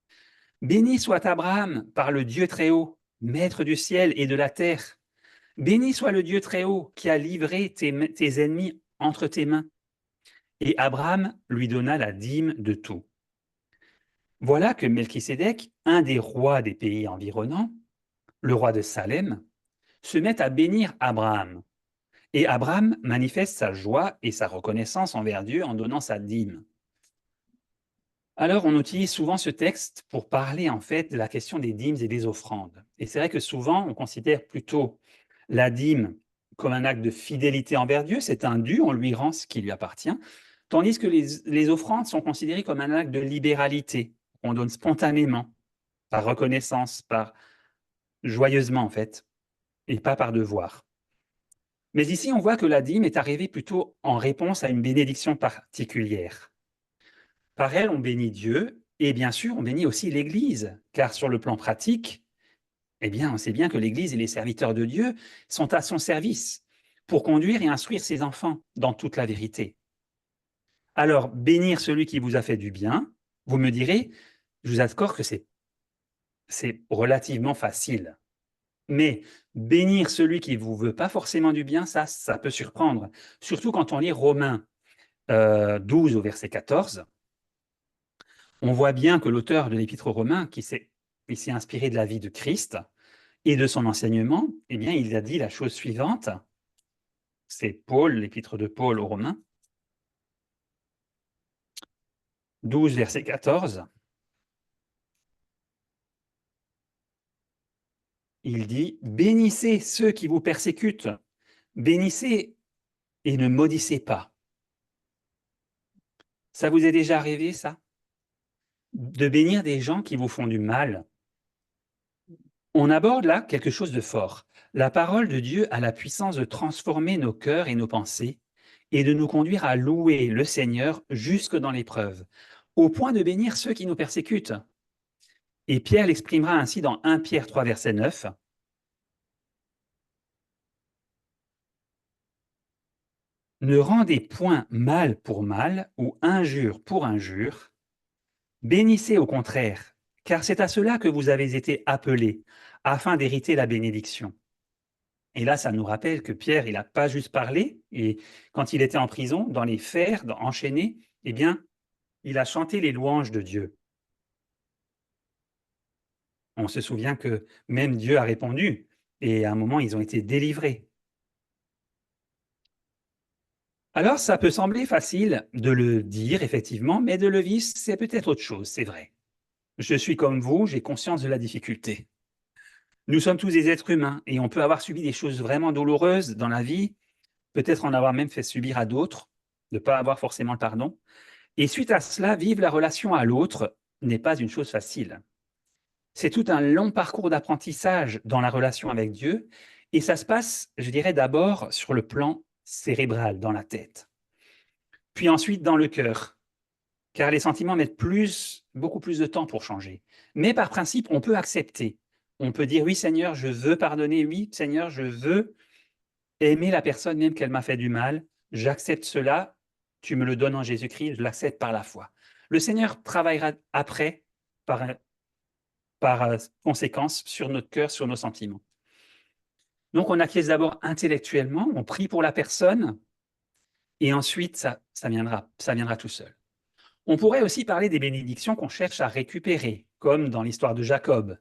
Speaker 2: « Béni soit Abraham par le Dieu très haut, maître du ciel et de la terre. Béni soit le Dieu très haut qui a livré tes ennemis entre tes mains. » Et Abraham lui donna la dîme de tout. Voilà que Melchisédek, un des rois des pays environnants, le roi de Salem, se met à bénir Abraham. Et Abraham manifeste sa joie et sa reconnaissance envers Dieu en donnant sa dîme. Alors, on utilise souvent ce texte pour parler en fait de la question des dîmes et des offrandes. Et c'est vrai que souvent, on considère plutôt la dîme comme un acte de fidélité envers Dieu, c'est un dû, on lui rend ce qui lui appartient, tandis que les offrandes sont considérées comme un acte de libéralité, on donne spontanément, par reconnaissance, joyeusement en fait, et pas par devoir. Mais ici, on voit que la dîme est arrivée plutôt en réponse à une bénédiction particulière. Par elle, on bénit Dieu et bien sûr, on bénit aussi l'Église, car sur le plan pratique, eh bien, on sait bien que l'Église et les serviteurs de Dieu sont à son service pour conduire et instruire ses enfants dans toute la vérité. Alors, bénir celui qui vous a fait du bien, vous me direz, je vous accorde que c'est relativement facile. Mais bénir celui qui ne vous veut pas forcément du bien, ça peut surprendre. Surtout quand on lit Romains 12 au verset 14, on voit bien que l'auteur de l'Épître aux Romains, qui s'est inspiré de la vie de Christ et de son enseignement, eh bien, il a dit la chose suivante. C'est Paul, l'Épître de Paul aux Romains, 12, verset 14. il dit « Bénissez ceux qui vous persécutent, bénissez et ne maudissez pas. » Ça vous est déjà arrivé, ça? De bénir des gens qui vous font du mal? On aborde là quelque chose de fort. La parole de Dieu a la puissance de transformer nos cœurs et nos pensées et de nous conduire à louer le Seigneur jusque dans l'épreuve, au point de bénir ceux qui nous persécutent. Et Pierre l'exprimera ainsi dans 1 Pierre 3, verset 9. Ne rendez point mal pour mal ou injure pour injure. Bénissez au contraire, car c'est à cela que vous avez été appelés, afin d'hériter la bénédiction. Et là, ça nous rappelle que Pierre, il n'a pas juste parlé, et quand il était en prison, dans les fers, enchaîné, eh bien, il a chanté les louanges de Dieu. On se souvient que même Dieu a répondu, et à un moment, ils ont été délivrés. Alors, ça peut sembler facile de le dire, effectivement, mais de le vivre, c'est peut-être autre chose, c'est vrai. Je suis comme vous, j'ai conscience de la difficulté. Nous sommes tous des êtres humains, et on peut avoir subi des choses vraiment douloureuses dans la vie, peut-être en avoir même fait subir à d'autres, de ne pas avoir forcément le pardon. Et suite à cela, vivre la relation à l'autre n'est pas une chose facile. C'est tout un long parcours d'apprentissage dans la relation avec Dieu, et ça se passe, je dirais, d'abord sur le plan cérébral, dans la tête, puis ensuite dans le cœur, car les sentiments mettent beaucoup plus de temps pour changer. Mais par principe, on peut accepter. On peut dire, oui Seigneur, je veux pardonner, oui Seigneur, je veux aimer la personne même qu'elle m'a fait du mal, j'accepte cela, tu me le donnes en Jésus-Christ, je l'accepte par la foi. Le Seigneur travaillera après par conséquence sur notre cœur, sur nos sentiments. Donc on acquiesce d'abord intellectuellement, on prie pour la personne, et ensuite ça viendra tout seul. On pourrait aussi parler des bénédictions qu'on cherche à récupérer, comme dans l'histoire de Jacob,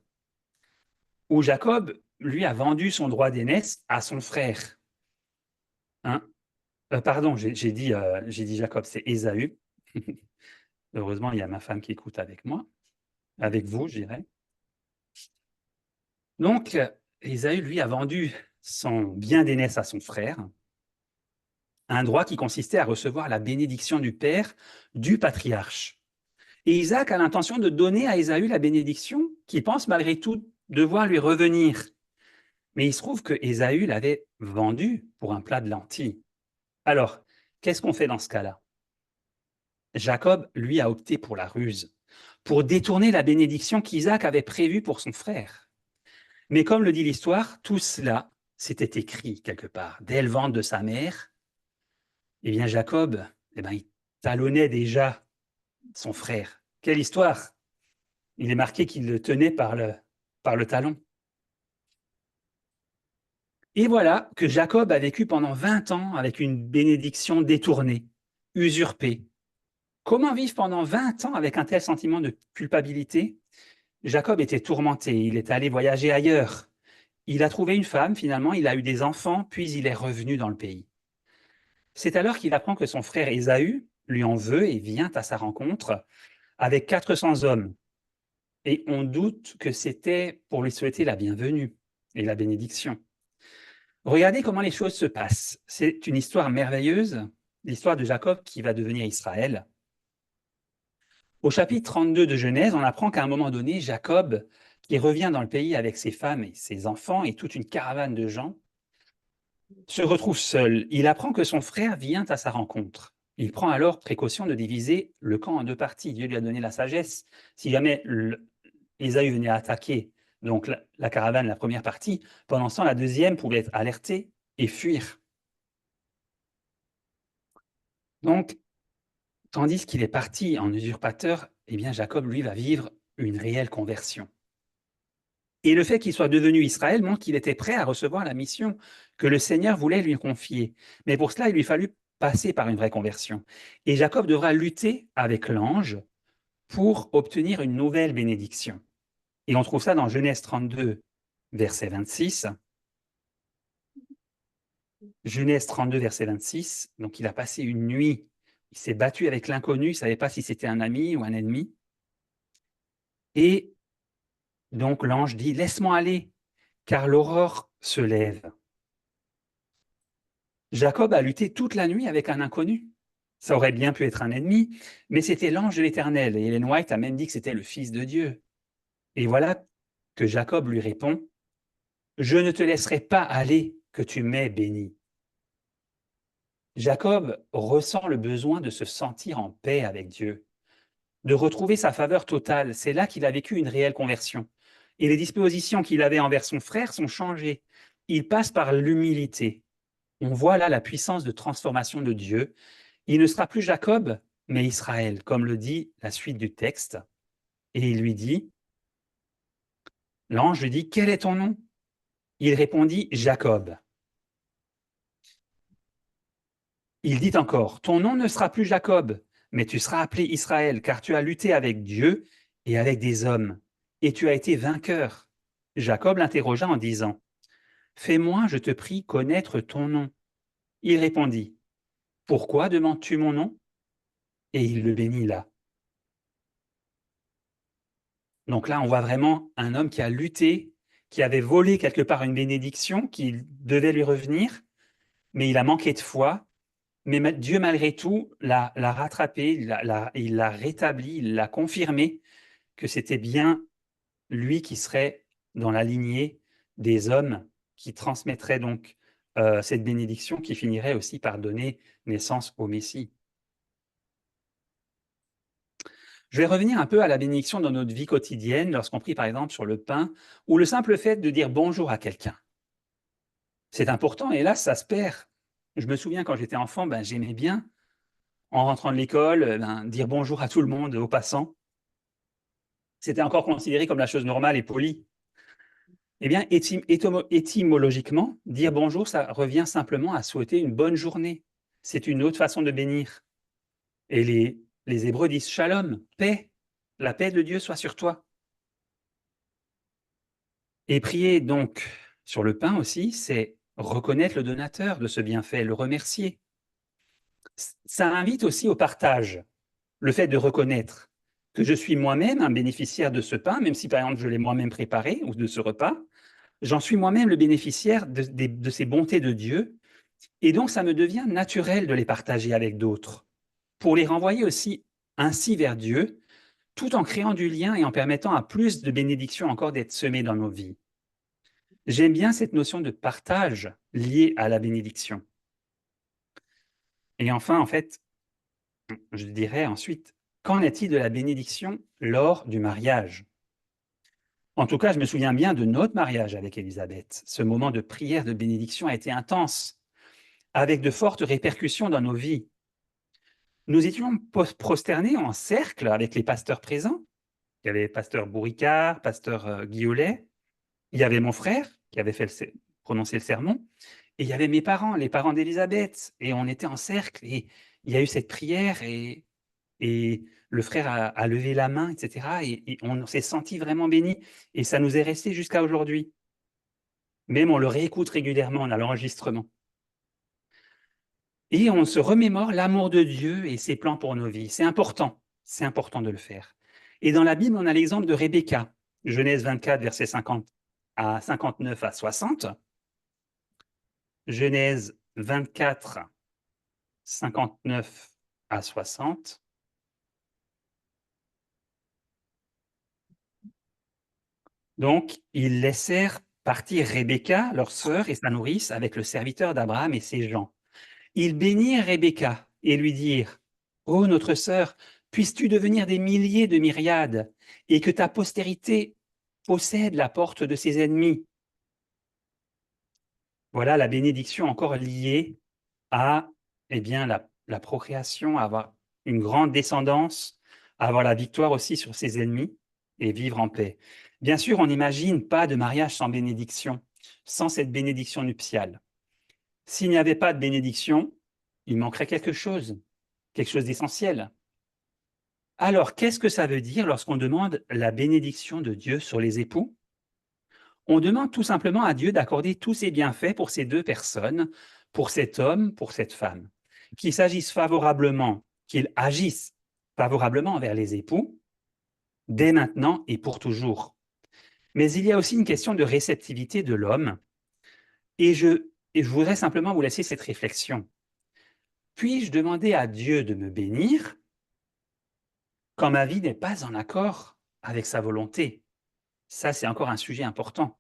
Speaker 2: où Jacob, lui, a vendu son droit d'aînesse à son frère. Hein? Pardon, j'ai dit Jacob, c'est Ésaü. Heureusement, il y a ma femme qui écoute avec moi, avec vous, je dirais. Donc, Ésaü, lui, a vendu son bien d'aînesse à son frère, un droit qui consistait à recevoir la bénédiction du père du patriarche. Et Isaac a l'intention de donner à Ésaü la bénédiction qu'il pense malgré tout devoir lui revenir. Mais il se trouve que Ésaü l'avait vendu pour un plat de lentilles. Alors, qu'est-ce qu'on fait dans ce cas-là? Jacob, lui, a opté pour la ruse, pour détourner la bénédiction qu'Isaac avait prévue pour son frère. Mais comme le dit l'histoire, tout cela s'était écrit quelque part. Dès le ventre de sa mère, eh bien Jacob, il talonnait déjà son frère. Quelle histoire! Il est marqué qu'il le tenait par le talon. Et voilà que Jacob a vécu pendant 20 ans avec une bénédiction détournée, usurpée. Comment vivre pendant 20 ans avec un tel sentiment de culpabilité? Jacob était tourmenté, il est allé voyager ailleurs. Il a trouvé une femme, finalement, il a eu des enfants, puis il est revenu dans le pays. C'est alors qu'il apprend que son frère Ésaü lui en veut et vient à sa rencontre avec 400 hommes. Et on doute que c'était pour lui souhaiter la bienvenue et la bénédiction. Regardez comment les choses se passent. C'est une histoire merveilleuse, l'histoire de Jacob qui va devenir Israël. Au chapitre 32 de Genèse, on apprend qu'à un moment donné, Jacob, qui revient dans le pays avec ses femmes et ses enfants et toute une caravane de gens, se retrouve seul. Il apprend que son frère vient à sa rencontre. Il prend alors précaution de diviser le camp en deux parties. Dieu lui a donné la sagesse. Si jamais Ésaü venait à attaquer donc la caravane, la première partie, pendant ce temps, la deuxième pouvait être alertée et fuir. Donc, tandis qu'il est parti en usurpateur, eh bien Jacob, lui, va vivre une réelle conversion. Et le fait qu'il soit devenu Israël montre qu'il était prêt à recevoir la mission que le Seigneur voulait lui confier. Mais pour cela, il lui fallut passer par une vraie conversion. Et Jacob devra lutter avec l'ange pour obtenir une nouvelle bénédiction. Et on trouve ça dans Genèse 32, verset 26. Genèse 32, verset 26. Donc, il a passé une nuit. Il s'est battu avec l'inconnu. Il ne savait pas si c'était un ami ou un ennemi. Et donc, l'ange dit « Laisse-moi aller, car l'aurore se lève. Jacob a lutté toute la nuit avec un inconnu. Ça aurait bien pu être un ennemi, mais c'était l'ange de l'Éternel. Et Ellen White a même dit que c'était le Fils de Dieu. Et voilà que Jacob lui répond, « Je ne te laisserai pas aller que tu m'aies béni. » Jacob ressent le besoin de se sentir en paix avec Dieu, de retrouver sa faveur totale. C'est là qu'il a vécu une réelle conversion. Et les dispositions qu'il avait envers son frère sont changées. Il passe par l'humilité. On voit là la puissance de transformation de Dieu. Il ne sera plus Jacob, mais Israël, comme le dit la suite du texte. Et il lui dit, l'ange lui dit, « Quel est ton nom ?» Il répondit, « Jacob. » Il dit encore, « Ton nom ne sera plus Jacob, mais tu seras appelé Israël, car tu as lutté avec Dieu et avec des hommes, et tu as été vainqueur. » Jacob l'interrogea en disant, « Fais-moi, je te prie, connaître ton nom. » Il répondit, « Pourquoi demandes-tu mon nom ?» Et il le bénit là. Donc là, on voit vraiment un homme qui a lutté, qui avait volé quelque part une bénédiction qui devait lui revenir, mais il a manqué de foi. Mais Dieu, malgré tout, l'a rattrapé, il l'a rétabli, il l'a confirmé que c'était bien lui qui serait dans la lignée des hommes qui transmettraient donc cette bénédiction qui finirait aussi par donner naissance au Messie. Je vais revenir un peu à la bénédiction dans notre vie quotidienne, lorsqu'on prie par exemple sur le pain, ou le simple fait de dire bonjour à quelqu'un. C'est important, et là, ça se perd. Je me souviens, quand j'étais enfant, j'aimais bien, en rentrant de l'école, dire bonjour à tout le monde, aux passants. C'était encore considéré comme la chose normale et polie. Eh bien, étymologiquement, dire bonjour, ça revient simplement à souhaiter une bonne journée. C'est une autre façon de bénir. Et les Hébreux disent shalom, paix. La paix de Dieu soit sur toi. Et prier donc sur le pain aussi, c'est reconnaître le donateur de ce bienfait, le remercier. Ça invite aussi au partage, le fait de reconnaître que je suis moi-même un bénéficiaire de ce pain, même si par exemple je l'ai moi-même préparé, ou de ce repas, j'en suis moi-même le bénéficiaire de ces bontés de Dieu, et donc ça me devient naturel de les partager avec d'autres, pour les renvoyer aussi ainsi vers Dieu, tout en créant du lien et en permettant à plus de bénédictions encore d'être semées dans nos vies. J'aime bien cette notion de partage liée à la bénédiction. Et enfin, en fait, je dirais ensuite, qu'en est-il de la bénédiction lors du mariage? En tout cas, je me souviens bien de notre mariage avec Élisabeth. Ce moment de prière de bénédiction a été intense, avec de fortes répercussions dans nos vies. Nous étions prosternés en cercle avec les pasteurs présents. Il y avait pasteur Bourricard, pasteur Guillolet. Il y avait mon frère qui avait prononcé le sermon. Et il y avait mes parents, les parents d'Élisabeth. Et on était en cercle. Et il y a eu cette prière et le frère a levé la main, etc. Et on s'est senti vraiment bénis. Et ça nous est resté jusqu'à aujourd'hui. Même on le réécoute régulièrement, on a l'enregistrement. Et on se remémore l'amour de Dieu et ses plans pour nos vies. C'est important de le faire. Et dans la Bible, on a l'exemple de Rebecca, Genèse 24, versets 59 à 60. Genèse 24, 59 à 60. Donc, ils laissèrent partir Rebecca, leur sœur et sa nourrice, avec le serviteur d'Abraham et ses gens. Ils bénirent Rebecca et lui dirent, « Ô notre sœur, puisses-tu devenir des milliers de myriades et que ta postérité possède la porte de ses ennemis. » Voilà la bénédiction encore liée à la procréation, à avoir une grande descendance, à avoir la victoire aussi sur ses ennemis et vivre en paix. Bien sûr, on n'imagine pas de mariage sans bénédiction, sans cette bénédiction nuptiale. S'il n'y avait pas de bénédiction, il manquerait quelque chose d'essentiel. Alors, qu'est-ce que ça veut dire lorsqu'on demande la bénédiction de Dieu sur les époux? On demande tout simplement à Dieu d'accorder tous ses bienfaits pour ces deux personnes, pour cet homme, pour cette femme, qu'il s'agisse favorablement, qu'il agisse favorablement envers les époux, dès maintenant et pour toujours. Mais il y a aussi une question de réceptivité de l'homme. Et je voudrais simplement vous laisser cette réflexion. Puis-je demander à Dieu de me bénir quand ma vie n'est pas en accord avec sa volonté? Ça, c'est encore un sujet important.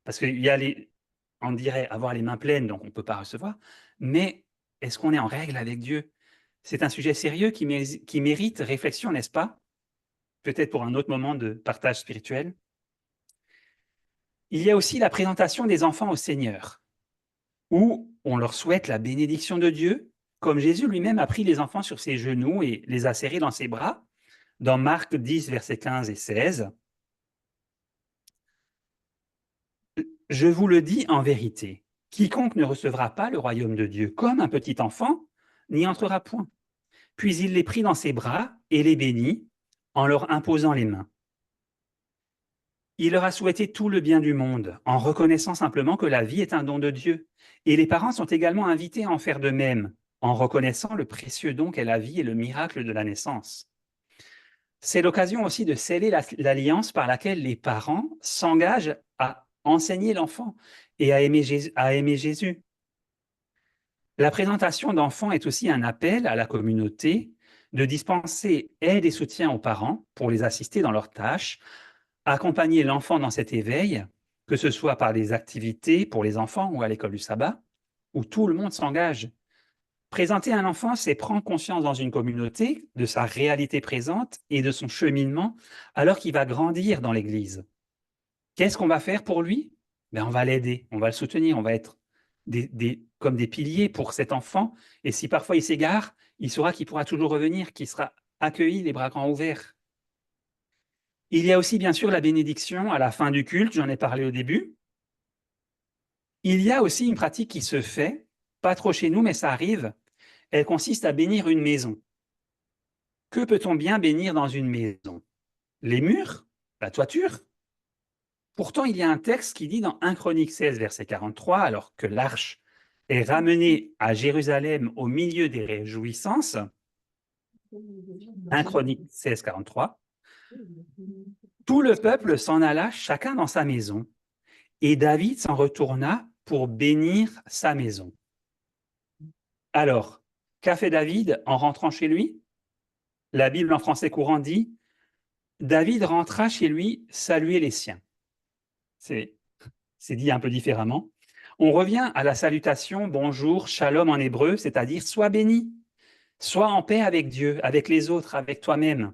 Speaker 2: Parce qu'il y a on dirait avoir les mains pleines, donc on ne peut pas recevoir, mais est-ce qu'on est en règle avec Dieu? C'est un sujet sérieux qui mérite réflexion, n'est-ce pas? Peut-être pour un autre moment de partage spirituel. Il y a aussi la présentation des enfants au Seigneur, où on leur souhaite la bénédiction de Dieu, comme Jésus lui-même a pris les enfants sur ses genoux et les a serrés dans ses bras, dans Marc 10, versets 15 et 16. Je vous le dis en vérité, quiconque ne recevra pas le royaume de Dieu comme un petit enfant n'y entrera point. Puis il les prit dans ses bras et les bénit en leur imposant les mains. Il leur a souhaité tout le bien du monde, en reconnaissant simplement que la vie est un don de Dieu. Et les parents sont également invités à en faire de même, en reconnaissant le précieux don qu'est la vie et le miracle de la naissance. C'est l'occasion aussi de sceller l'alliance par laquelle les parents s'engagent à enseigner l'enfant et à aimer Jésus. La présentation d'enfants est aussi un appel à la communauté de dispenser aide et soutien aux parents pour les assister dans leurs tâches, accompagner l'enfant dans cet éveil, que ce soit par des activités pour les enfants ou à l'école du sabbat, où tout le monde s'engage. Présenter un enfant, c'est prendre conscience dans une communauté de sa réalité présente et de son cheminement alors qu'il va grandir dans l'Église. Qu'est-ce qu'on va faire pour lui? On va l'aider, on va le soutenir, on va être comme des piliers pour cet enfant. Et si parfois il s'égare, il saura qu'il pourra toujours revenir, qu'il sera accueilli les bras grands ouverts. Il y a aussi bien sûr la bénédiction à la fin du culte, j'en ai parlé au début. Il y a aussi une pratique qui se fait, pas trop chez nous, mais ça arrive. Elle consiste à bénir une maison. Que peut-on bien bénir dans une maison? Les murs? La toiture? Pourtant, il y a un texte qui dit dans 1 Chronique 16, verset 43, alors que l'arche est ramenée à Jérusalem au milieu des réjouissances, 1 Chronique 16, 43, tout le peuple s'en alla chacun dans sa maison, et David s'en retourna pour bénir sa maison. Alors, qu'a fait David en rentrant chez lui? La Bible en français courant dit « David rentra chez lui saluer les siens ». C'est dit un peu différemment. On revient à la salutation « bonjour, shalom » en hébreu, c'est-à-dire « sois béni », « sois en paix avec Dieu, avec les autres, avec toi-même ».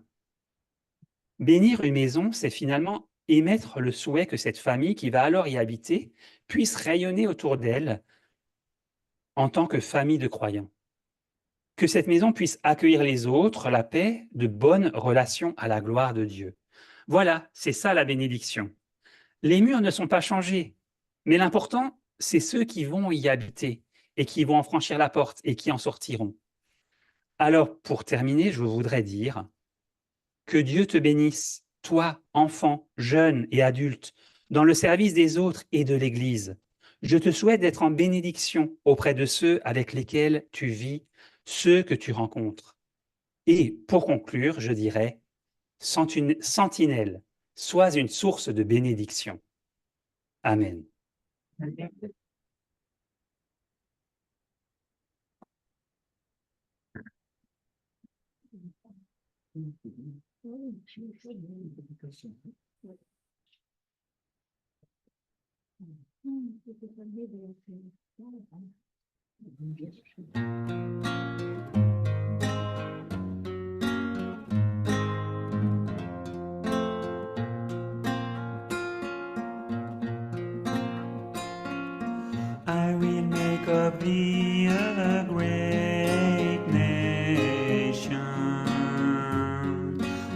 Speaker 2: Bénir une maison, c'est finalement émettre le souhait que cette famille qui va alors y habiter puisse rayonner autour d'elle en tant que famille de croyants. Que cette maison puisse accueillir les autres, la paix, de bonnes relations à la gloire de Dieu. Voilà, c'est ça la bénédiction. Les murs ne sont pas changés, mais l'important, c'est ceux qui vont y habiter et qui vont en franchir la porte et qui en sortiront. Alors, pour terminer, je voudrais dire que Dieu te bénisse, toi, enfant, jeune et adulte, dans le service des autres et de l'Église. Je te souhaite d'être en bénédiction auprès de ceux avec lesquels tu vis, ceux que tu rencontres. Et pour conclure, je dirais, sentinelle, sois une source de bénédiction. Amen.
Speaker 3: I will make of thee a great nation,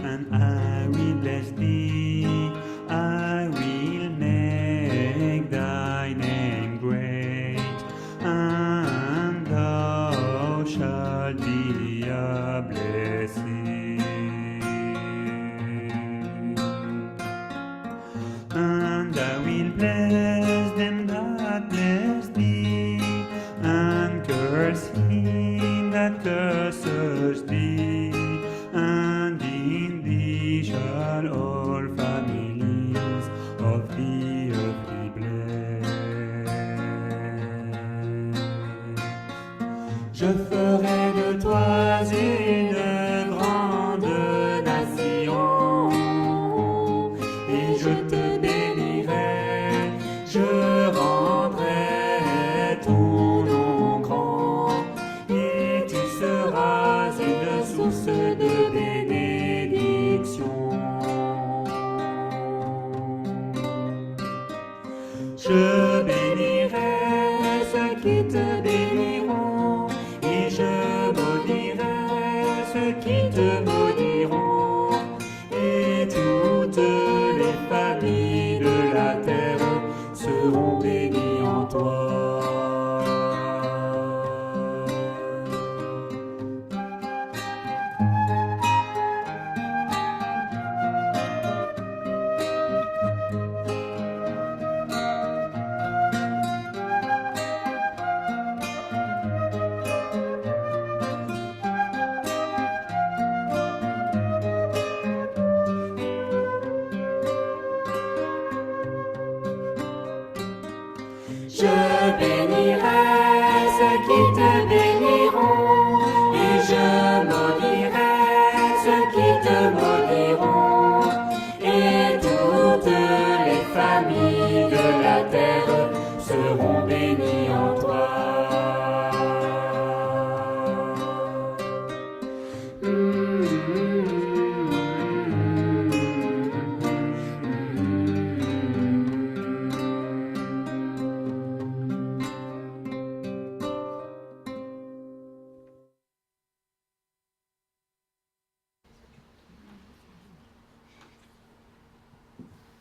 Speaker 3: and I will bless thee. I will make thy name great, and thou shalt be a blessing. And I will bless them that bless thee, and curse him that curses thee, and in thee shall all families
Speaker 4: Je bénirai ceux qui te bénissent.